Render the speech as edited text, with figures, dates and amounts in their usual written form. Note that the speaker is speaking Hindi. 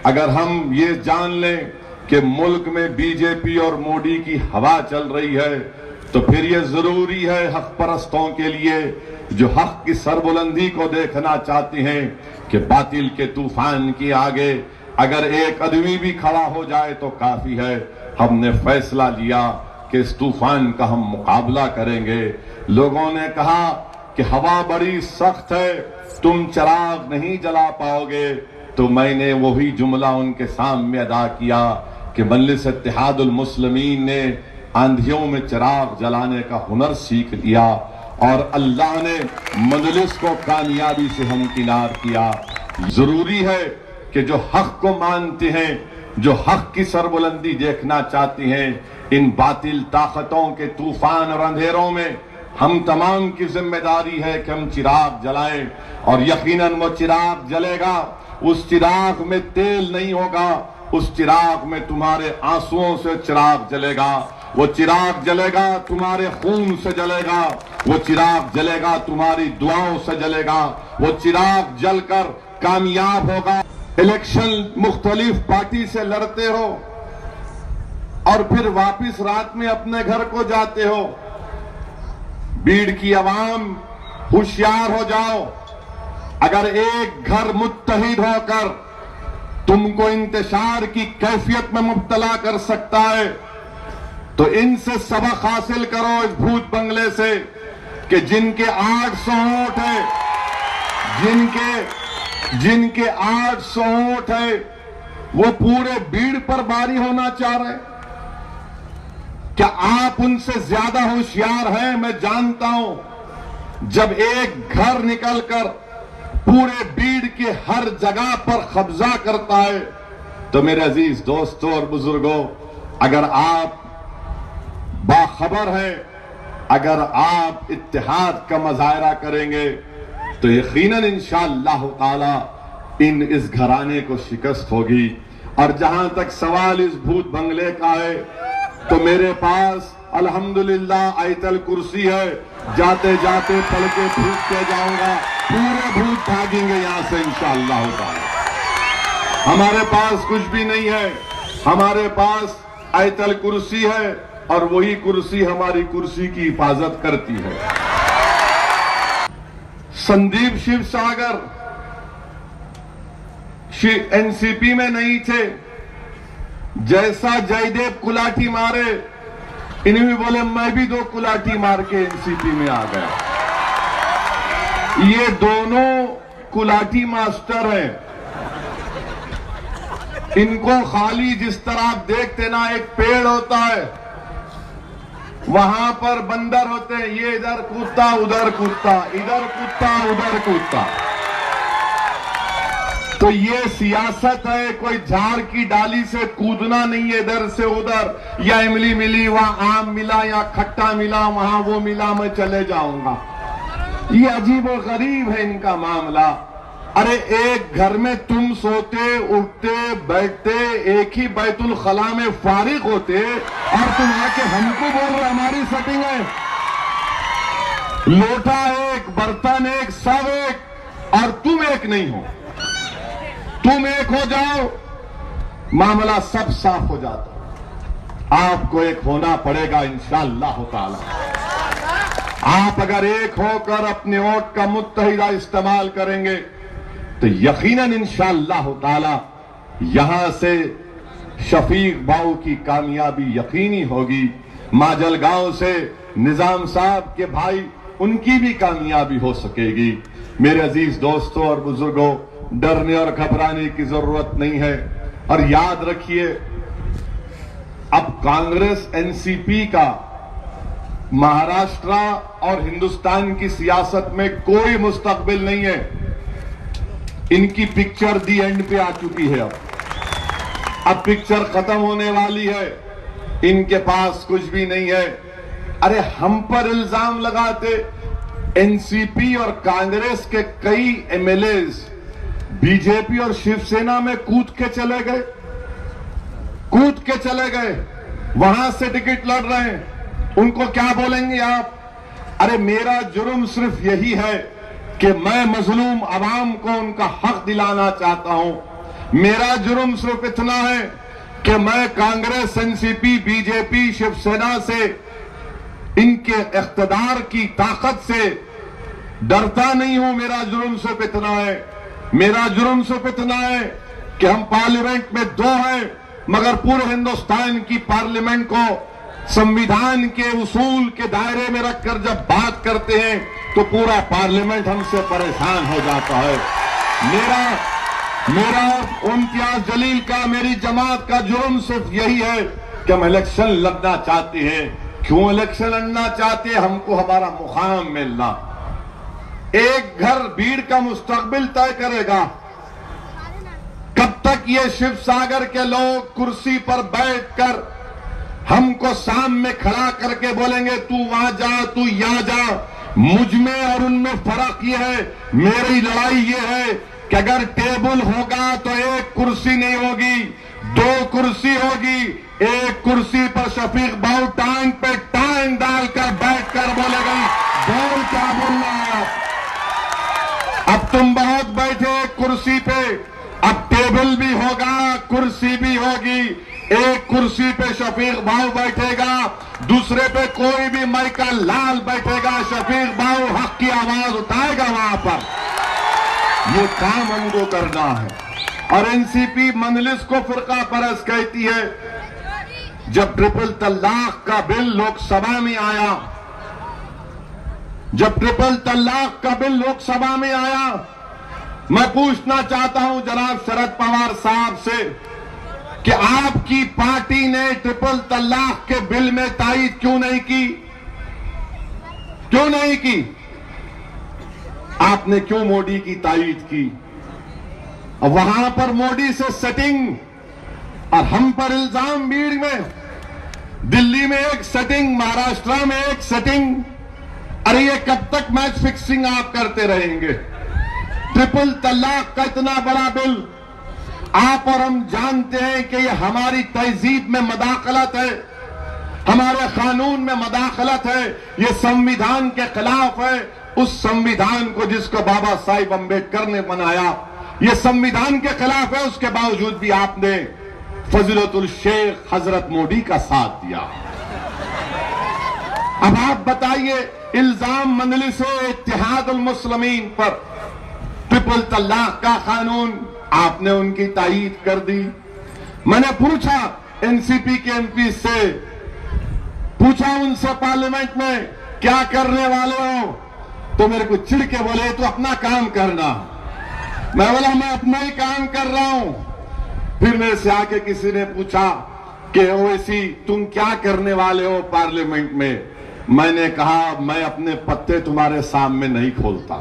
अगर हम ये जान लें कि मुल्क में बीजेपी और मोदी की हवा चल रही है, तो फिर ये जरूरी है हक परस्तों के लिए, जो हक की सरबुलंदी को देखना चाहते हैं, कि बातिल के तूफान के आगे अगर एक आदमी भी खड़ा हो जाए तो काफी है। हमने फैसला लिया कि इस तूफान का हम मुकाबला करेंगे। लोगों ने कहा कि हवा बड़ी सख्त है, तुम चिराग नहीं जला पाओगे, तो मैंने वही जुमला उनके सामने अदा किया कि मजलिस इत्तेहादुल मुस्लिमीन ने आंधियों में चिराग जलाने का हुनर सीख लिया और अल्लाह ने मजलिस को कामयाबी से हमकिनार किया। जरूरी है कि जो हक को मानते हैं, जो हक की सरबुलंदी देखना चाहते हैं, इन बातिल ताकतों के तूफान और अंधेरों में हम तमाम की जिम्मेदारी है कि हम चिराग जलाएं, और यकीनन वो चिराग जलेगा। उस चिराग में तेल नहीं होगा, उस चिराग में तुम्हारे आंसुओं से चिराग जलेगा। वो चिराग जलेगा तुम्हारे खून से जलेगा, वो चिराग जलेगा तुम्हारी दुआओं से जलेगा, वो चिराग जलकर कामयाब होगा। इलेक्शन मुख्तलिफ पार्टी से लड़ते हो और फिर वापिस रात में अपने घर को जाते हो। भीड़ की आवाम होशियार हो जाओ, अगर एक घर मुत्तहिद होकर तुमको इंतशार की कैफियत में मुब्तला कर सकता है, तो इनसे सबक हासिल करो, इस भूत बंगले से, कि जिनके 800 वोट है, जिनके 800 वोट है, वो पूरे भीड़ पर भारी होना चाह रहे। क्या आप उनसे ज्यादा होशियार हैं? मैं जानता हूं, जब एक घर निकलकर पूरे भीड़ के हर जगह पर कब्जा करता है, तो मेरे अजीज दोस्तों और बुजुर्गों, अगर आप बाखबर हैं, अगर आप इत्तेहाद का मुजाहरा करेंगे, तो यकीनन इंशाअल्लाह ताला इस घराने को शिकस्त होगी। और जहां तक सवाल इस भूत बंगले का है, तो मेरे पास अल्हम्दुलिल्लाह आयतल कुर्सी है, जाते जाते पढ़ के फूक के जाऊंगा, पूरे भूत भागेंगे यहां से इंशाअल्लाह ताला। हमारे पास कुछ भी नहीं है, हमारे पास आयतल कुर्सी है, और वही कुर्सी हमारी कुर्सी की हिफाजत करती है। संदीप शिवसागर एनसीपी में नहीं थे, जैसा जयदेव कुलाटी मारे, इन्हें भी बोले मैं भी 2 कुलाटी मार के एनसीपी में आ गया। ये दोनों कुलाटी मास्टर हैं। इनको खाली जिस तरह आप देखते ना, एक पेड़ होता है, वहां पर बंदर होते हैं, ये इधर कूदता उधर कूदता, इधर कूदता उधर कूदता। तो ये सियासत है, कोई झाड़ की डाली से कूदना नहीं है इधर से उधर, या इमली मिली वहां आम मिला, या खट्टा मिला वहां वो मिला मैं चले जाऊंगा। ये अजीब और गरीब है इनका मामला। अरे एक घर में तुम सोते उठते बैठते, एक ही बैतुल खला में फारिग होते, और तुम आके हमको बोल रहे हमारी सेटिंग है। लोटा एक, बर्तन एक, सब एक, और तुम एक नहीं हो। तुम एक हो जाओ, मामला सब साफ हो जाता। आपको एक होना पड़ेगा इंशाअल्लाह ताला। आप अगर एक होकर अपने वोट का मुत्तहिदा इस्तेमाल करेंगे, तो यकीनन इंशाअल्लाह ताला यहां से शफीक भाऊ की कामयाबी यकीनी होगी। माजलगांव से निजाम साहब के भाई, उनकी भी कामयाबी हो सकेगी। मेरे अजीज दोस्तों और बुजुर्गों, डरने और घबराने की जरूरत नहीं है। और याद रखिए, अब कांग्रेस एनसीपी का महाराष्ट्र और हिंदुस्तान की सियासत में कोई मुस्तकबिल नहीं है। इनकी पिक्चर दी एंड पे आ चुकी है। अब पिक्चर खत्म होने वाली है, इनके पास कुछ भी नहीं है। अरे हम पर इल्जाम लगाते, एनसीपी और कांग्रेस के कई एमएलएज बीजेपी और शिवसेना में कूद के चले गए, वहां से टिकट लड़ रहे हैं। उनको क्या बोलेंगे आप? अरे मेरा जुर्म सिर्फ यही है कि मैं मजलूम अवाम को उनका हक दिलाना चाहता हूं। मेरा जुर्म सिर्फ इतना है कि मैं कांग्रेस, एनसीपी, बीजेपी, शिवसेना से, इनके इख्तिदार की ताकत से डरता नहीं हूं। मेरा जुर्म सिर्फ इतना है, मेरा जुर्म सिर्फ इतना है कि हम पार्लियामेंट में 2 हैं, मगर पूरे हिंदुस्तान की पार्लियामेंट को संविधान के उसूल के दायरे में रखकर जब बात करते हैं तो पूरा पार्लियामेंट हमसे परेशान हो जाता है। मेरा इम्तियाज जलील का, मेरी जमात का जुर्म सिर्फ यही है कि हम इलेक्शन लड़ना चाहते हैं। क्यों इलेक्शन लड़ना चाहते हैं? हमको हमारा मुकाम मिलना। एक घर भीड़ का मुस्तकबिल तय करेगा। कब तक ये शिव सागर के लोग कुर्सी पर बैठकर हमको सामने खड़ा करके बोलेंगे तू वहां जा, तू यहां जा। मुझ में और उनमें फर्क ये है, मेरी लड़ाई ये है कि अगर टेबल होगा तो एक कुर्सी नहीं होगी, 2 कुर्सी होगी। एक कुर्सी पर शफीक भाऊ टांग पे टांग डालकर बैठकर बोलेगा बोल क्या बोलना है। अब तुम बहुत बैठे कुर्सी पे, अब टेबल भी होगा, कुर्सी भी होगी। एक कुर्सी पे शफीक भाऊ बैठेगा, दूसरे पे कोई भी माइका लाल बैठेगा। शफीक भाऊ हक की आवाज उठाएगा वहां पर। ये काम हमको करना है। और एनसीपी मंजलिस को फिरका परस्त कहती है। जब ट्रिपल तलाक का बिल लोकसभा में आया, जब ट्रिपल तलाक का बिल लोकसभा में आया, मैं पूछना चाहता हूं जनाब शरद पवार साहब से कि आपकी पार्टी ने ट्रिपल तलाक के बिल में तायीद क्यों नहीं की? क्यों नहीं की? आपने क्यों मोदी की तायीद की? वहां पर मोदी से सेटिंग और हम पर इल्जाम। भीड़ में, दिल्ली में एक सेटिंग, महाराष्ट्र में एक सेटिंग। अरे ये कब तक मैच फिक्सिंग आप करते रहेंगे? ट्रिपल तलाक का इतना बड़ा बिल, आप और हम जानते हैं कि ये हमारी तहजीब में मदाखलत है, हमारे कानून में मदाखलत है, ये संविधान के खिलाफ है। उस संविधान को जिसको बाबा साहिब अम्बेडकर ने बनाया, ये संविधान के खिलाफ है। उसके बावजूद भी आपने फजीलतुल शेख हजरत मोदी का साथ दिया। अब आप बताइए, इल्जाम मंजलिस इत्तेहादुल मुस्लिमीन पर ट्रिपल तलाक का कानून आपने उनकी तायीद कर दी। मैंने पूछा एनसीपी के एमपी से, पूछा उनसे पार्लियामेंट में क्या करने वाले हो, तो मेरे को चिढ़ के बोले तो अपना काम करना। मैं बोला मैं अपना ही काम कर रहा हूं। फिर मेरे से आके किसी ने पूछा कि ओवैसी तुम क्या करने वाले हो पार्लियामेंट में? मैंने कहा मैं अपने पत्ते तुम्हारे सामने नहीं खोलता।